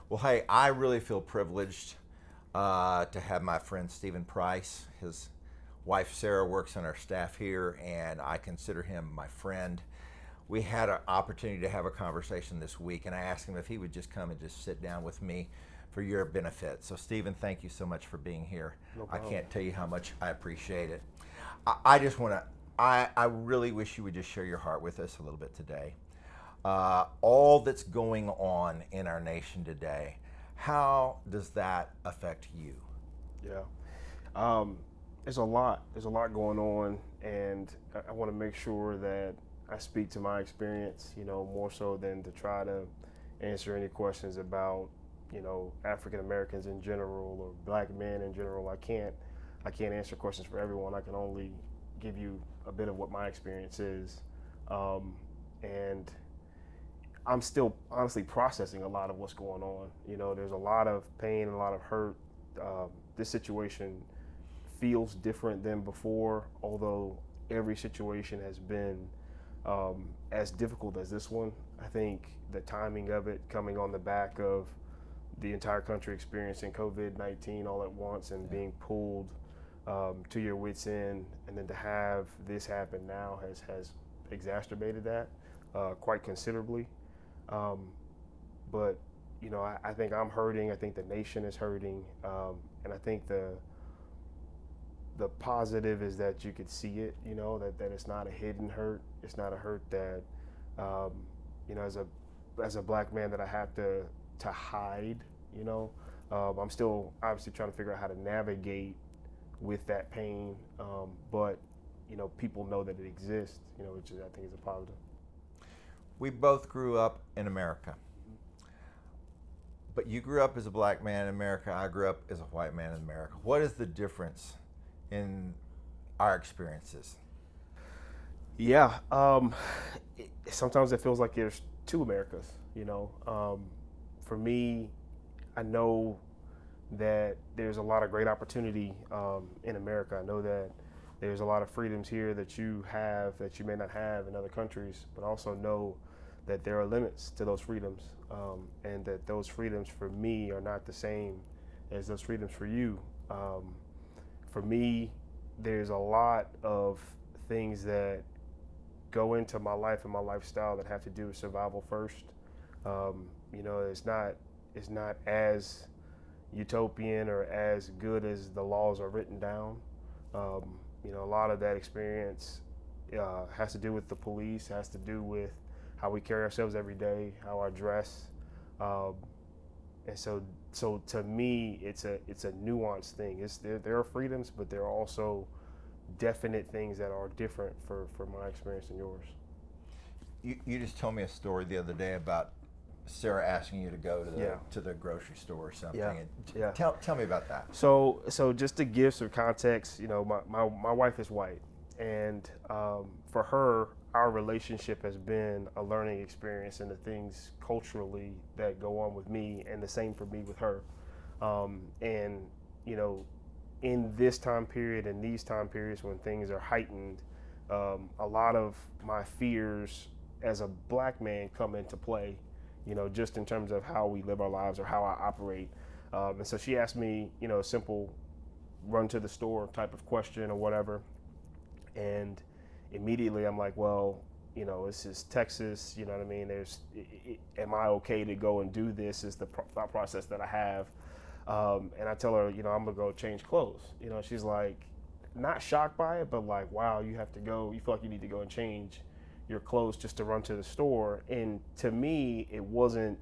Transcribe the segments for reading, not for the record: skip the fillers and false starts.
Well, hey, I really feel privileged to have my friend Stephen Price. His wife Sarah works on our staff here, and I consider him my friend. We had an opportunity to have a conversation this week, and I asked him if he would just come and just sit down with me for your benefit. So, Stephen, thank you so much for being here. No I problem. can't tell you how much I appreciate it. I just want to, I really wish you would just share your heart with us a little bit today. All that's going on in our nation today, how does that affect you? Yeah. Um, there's a lot. There's a lot going on, and I want to make sure that I speak to my experience. More so than to try to answer any questions about African Americans in general or Black men in general. I can't answer questions for everyone. I can only give you a bit of what my experience is, and I'm still honestly processing a lot of what's going on. There's a lot of pain and a lot of hurt. This situation feels different than before, although every situation has been as difficult as this one. I think the timing of it coming on the back of the entire country experiencing COVID-19 all at once and being pulled to your wits' end, and then to have this happen now has exacerbated that quite considerably. Um, but I think I'm hurting. I think the nation is hurting, and I think the positive is that you could see it. That it's not a hidden hurt. It's not a hurt that um, as a Black man that I have to hide. I'm still obviously trying to figure out how to navigate with that pain, but people know that it exists. Which I think is a positive. We both grew up in America, but you grew up as a Black man in America. I grew up as a white man in America. What is the difference in our experiences? Yeah. Sometimes it feels like there's two Americas. For me, I know that there's a lot of great opportunity in America. I know that there's a lot of freedoms here that you have that you may not have in other countries, but I also know that there are limits to those freedoms, and that those freedoms for me are not the same as those freedoms for you. For me, there's a lot of things that go into my life and my lifestyle that have to do with survival first. It's not as utopian or as good as the laws are written down. A lot of that experience has to do with the police, has to do with how we carry ourselves every day, how I dress, and so to me, it's a nuanced thing. There are freedoms, but there are also definite things that are different for my experience and yours. You just told me a story the other day about Sarah asking you to go to the Yeah. to the grocery store or something. Yeah. And Yeah. Tell me about that. So just to give some context, my wife is white, and for her, our relationship has been a learning experience and the things culturally that go on with me, and the same for me with her. And in this time period and these time periods when things are heightened, a lot of my fears as a Black man come into play. Just in terms of how we live our lives or how I operate. And so she asked me, a simple run to the store type of question or whatever. And immediately I'm like, well, this is Texas, you know what I mean? Am I okay to go and do this is the thought process that I have. And I tell her, I'm gonna go change clothes. She's like, not shocked by it, but like, wow, you have to go, you feel like you need to go and change your clothes just to run to the store. And to me, it wasn't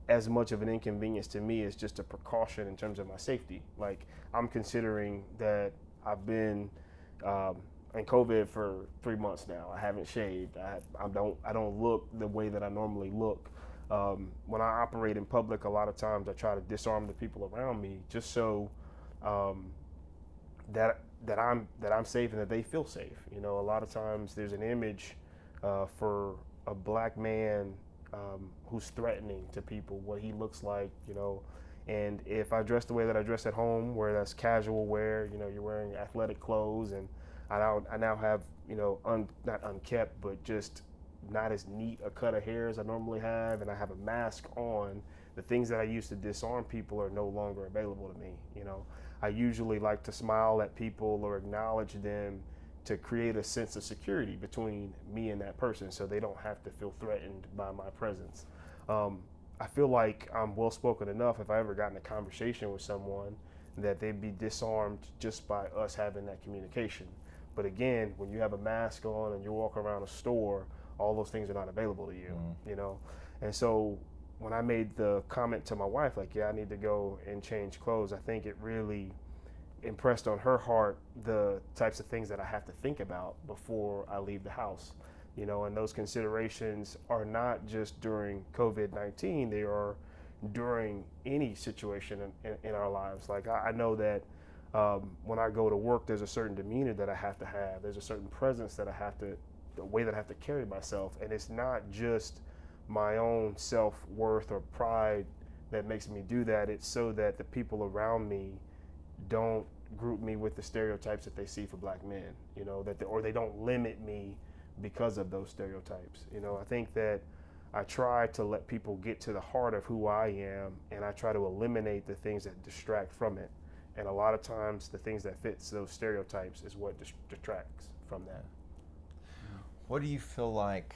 as much of an inconvenience to me as just a precaution in terms of my safety. Like, I'm considering that I've been in COVID for 3 months now. I haven't shaved. I don't look the way that I normally look. When I operate in public, a lot of times I try to disarm the people around me just so that I'm safe and that they feel safe. A lot of times there's an image for a Black man who's threatening to people, what he looks like, and if I dress the way that I dress at home, where that's casual wear, you're wearing athletic clothes, and I now have, not unkept, but just not as neat a cut of hair as I normally have, and I have a mask on the things that I used to disarm people are no longer available to me. You know, I usually like to smile at people or acknowledge them to create a sense of security between me and that person, so they don't have to feel threatened by my presence. I feel like I'm well spoken enough if I ever got in a conversation with someone that they'd be disarmed just by us having that communication. But again, when you have a mask on and you walk around a store, all those things are not available to you, you know? And so when I made the comment to my wife, like, yeah, I need to go and change clothes, I think it really impressed on her heart the types of things that I have to think about before I leave the house. You know, and those considerations are not just during COVID-19, they are during any situation in our lives. Like I know that when I go to work, there's a certain demeanor that I have to have. There's a certain presence that I have to, the way that I have to carry myself. And it's not just my own self-worth or pride that makes me do that. It's so that the people around me don't group me with the stereotypes that they see for black men, you know, or they don't limit me because of those stereotypes. You know, I think that I try to let people get to the heart of who I am, and I try to eliminate the things that distract from it. And a lot of times the things that fits those stereotypes is what detracts from that. What do you feel like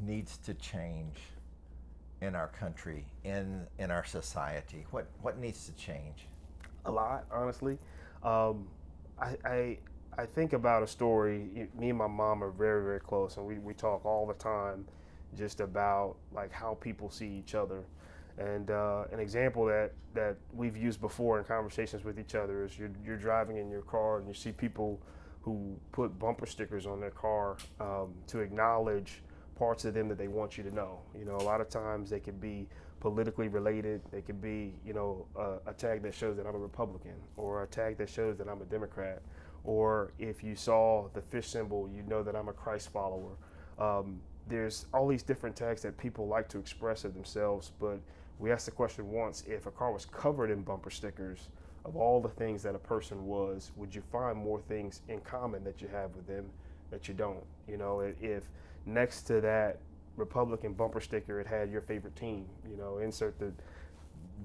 needs to change in our country, in our society? What needs to change? A lot, honestly. I think about a story. Me and my mom are very, very close, and we talk all the time just about like how people see each other. And an example that we've used before in conversations with each other is you're driving in your car and you see people who put bumper stickers on their car to acknowledge parts of them that they want you to know. You know, a lot of times they could be politically related. They could be, you know, a tag that shows that I'm a Republican, or a tag that shows that I'm a Democrat. Or if you saw the fish symbol, you know that I'm a Christ follower. There's all these different tags that people like to express of themselves, but we asked the question once, if a car was covered in bumper stickers of all the things that a person was, would you find more things in common that you have with them that you don't? You know, if next to that Republican bumper sticker it had your favorite team, you know, insert the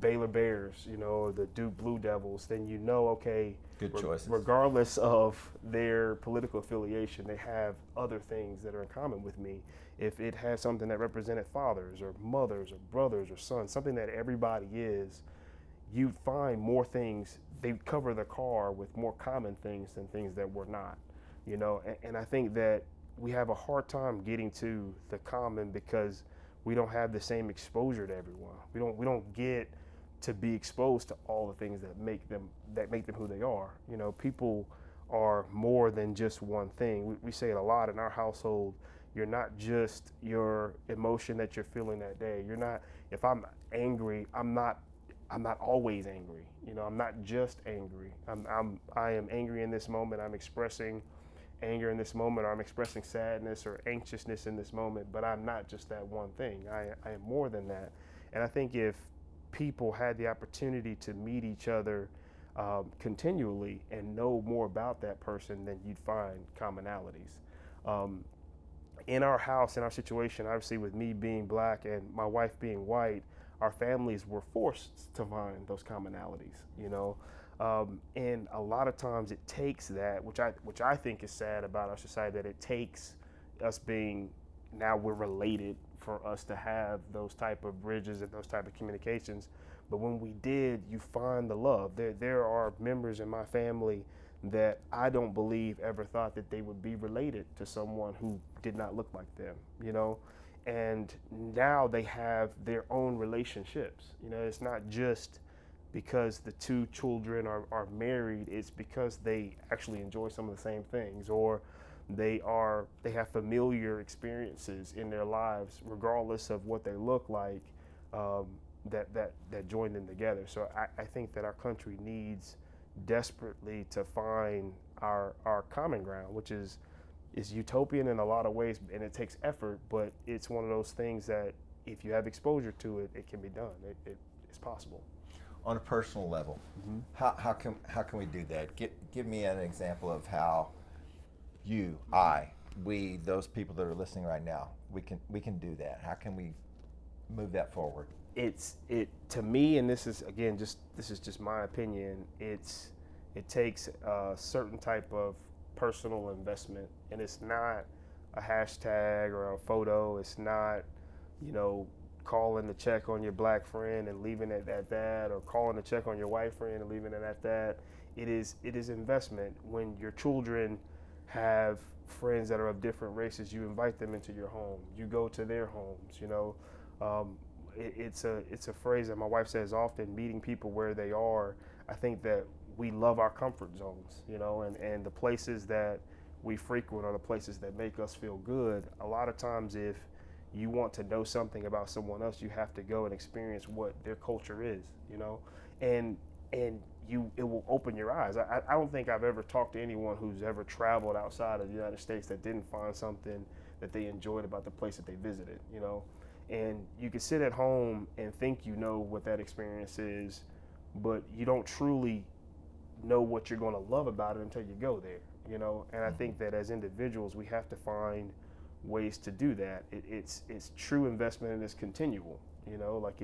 Baylor Bears, you know, or the Duke Blue Devils, then you know, okay, good choices. Regardless of their political affiliation, they have other things that are in common with me. If it had something that represented fathers or mothers or brothers or sons, something that everybody is, you'd find more things. They cover the car with more common things than things that were not, you know. And I think that we have a hard time getting to the common because we don't have the same exposure to everyone. We don't get to be exposed to all the things that make them who they are. You know, people are more than just one thing. We say it a lot in our household. You're not just your emotion that you're feeling that day. You're not. If I'm angry, I'm not always angry. You know, I'm not just angry. I am angry in this moment. I'm expressing anger in this moment, or I'm expressing sadness or anxiousness in this moment, but I'm not just that one thing. I am more than that. And I think if people had the opportunity to meet each other continually and know more about that person, then you'd find commonalities. In our house, in our situation, obviously with me being black and my wife being white, our families were forced to find those commonalities, you know. And a lot of times it takes that, which I think is sad about our society, that it takes us being, now we're related, for us to have those type of bridges and those type of communications. But when we did, you find the love. There are members in my family that I don't believe ever thought that they would be related to someone who did not look like them, you know. And now they have their own relationships. You know, it's not just because the two children are married, it's because they actually enjoy some of the same things, or they have familiar experiences in their lives, regardless of what they look like, that join them together. So I think that our country needs desperately to find our common ground, which is utopian in a lot of ways, and it takes effort, but it's one of those things that if you have exposure to it, it can be done. It's possible. On a personal level, mm-hmm. how can we do that? Give me an example of how you, we, those people that are listening right now, we can do that. How can we move that forward? It to me, and this is just my opinion. It takes a certain type of personal investment, and it's not a hashtag or a photo. It's not, you know, calling to check on your black friend and leaving it at that, or calling to check on your white friend and leaving it at that. It is investment. When your children have friends that are of different races, you invite them into your home. You go to their homes. You know, it's a phrase that my wife says often. Meeting people where they are. I think that we love our comfort zones. You know, and the places that we frequent are the places that make us feel good. A lot of times, if you want to know something about someone else, you have to go and experience what their culture is, you know, and it will open your eyes. I don't think I've ever talked to anyone who's ever traveled outside of the United States that didn't find something that they enjoyed about the place that they visited, you know. And you can sit at home and think you know what that experience is, but you don't truly know what you're going to love about it until you go there, you know. And I think that as individuals, we have to find ways to do that. It's true investment, and it's continual, you know. Like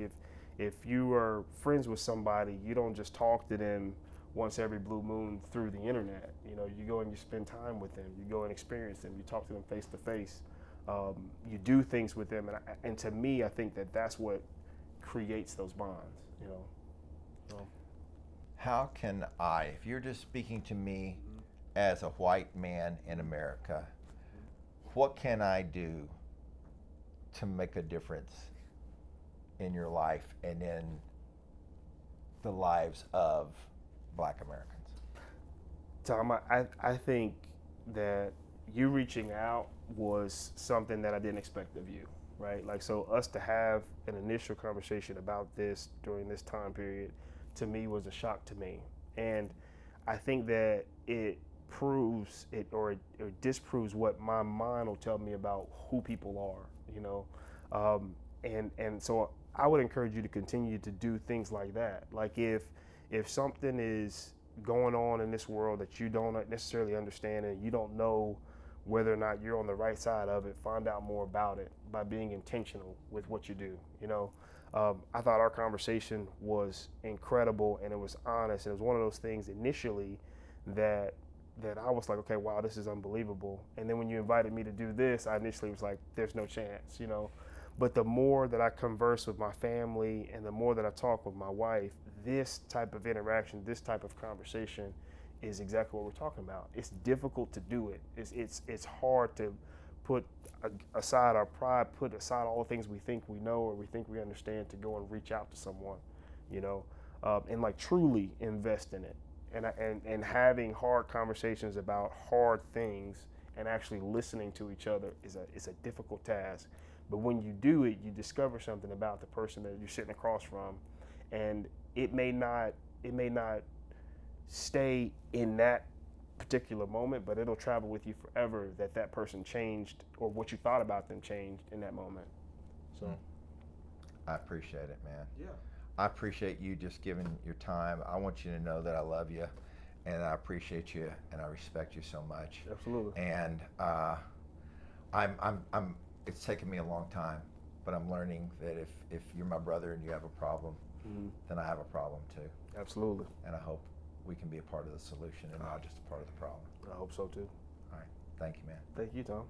if you are friends with somebody, you don't just talk to them once every blue moon through the internet. You know, you go and you spend time with them, you go and experience them, you talk to them face to face, you do things with them, and to me, I think that that's what creates those bonds, you know. So. How can I, if you're just speaking to me as a white man in America, what can I do to make a difference in your life and in the lives of Black Americans? Tom, I think that you reaching out was something that I didn't expect of you, right? Like, so us to have an initial conversation about this during this time period, to me, was a shock to me. And I think that it proves it, or it disproves what my mind will tell me about who people are, you know. And so I would encourage you to continue to do things like that. Like if something is going on in this world that you don't necessarily understand, and you don't know whether or not you're on the right side of it, find out more about it by being intentional with what you do, you know. I thought our conversation was incredible, and it was honest, and it was one of those things initially that I was like, okay, wow, this is unbelievable. And then when you invited me to do this, I initially was like, there's no chance, you know. But the more that I converse with my family, and the more that I talk with my wife, this type of interaction, this type of conversation is exactly what we're talking about. It's difficult to do it. It's hard to put aside our pride, put aside all the things we think we know or we think we understand, to go and reach out to someone, you know, and like truly invest in it. And having hard conversations about hard things and actually listening to each other is a difficult task. But when you do it, you discover something about the person that you're sitting across from, and it may not stay in that particular moment, but it'll travel with you forever, that person changed, or what you thought about them changed in that moment. So I appreciate it, man. yeah. I appreciate you just giving your time. I want you to know that I love you, and I appreciate you, and I respect you so much. Absolutely. And it's taken me a long time, but I'm learning that if you're my brother and you have a problem, then I have a problem too. Absolutely. And I hope we can be a part of the solution and not just a part of the problem. I hope so too. All right. Thank you, man. Thank you, Tom.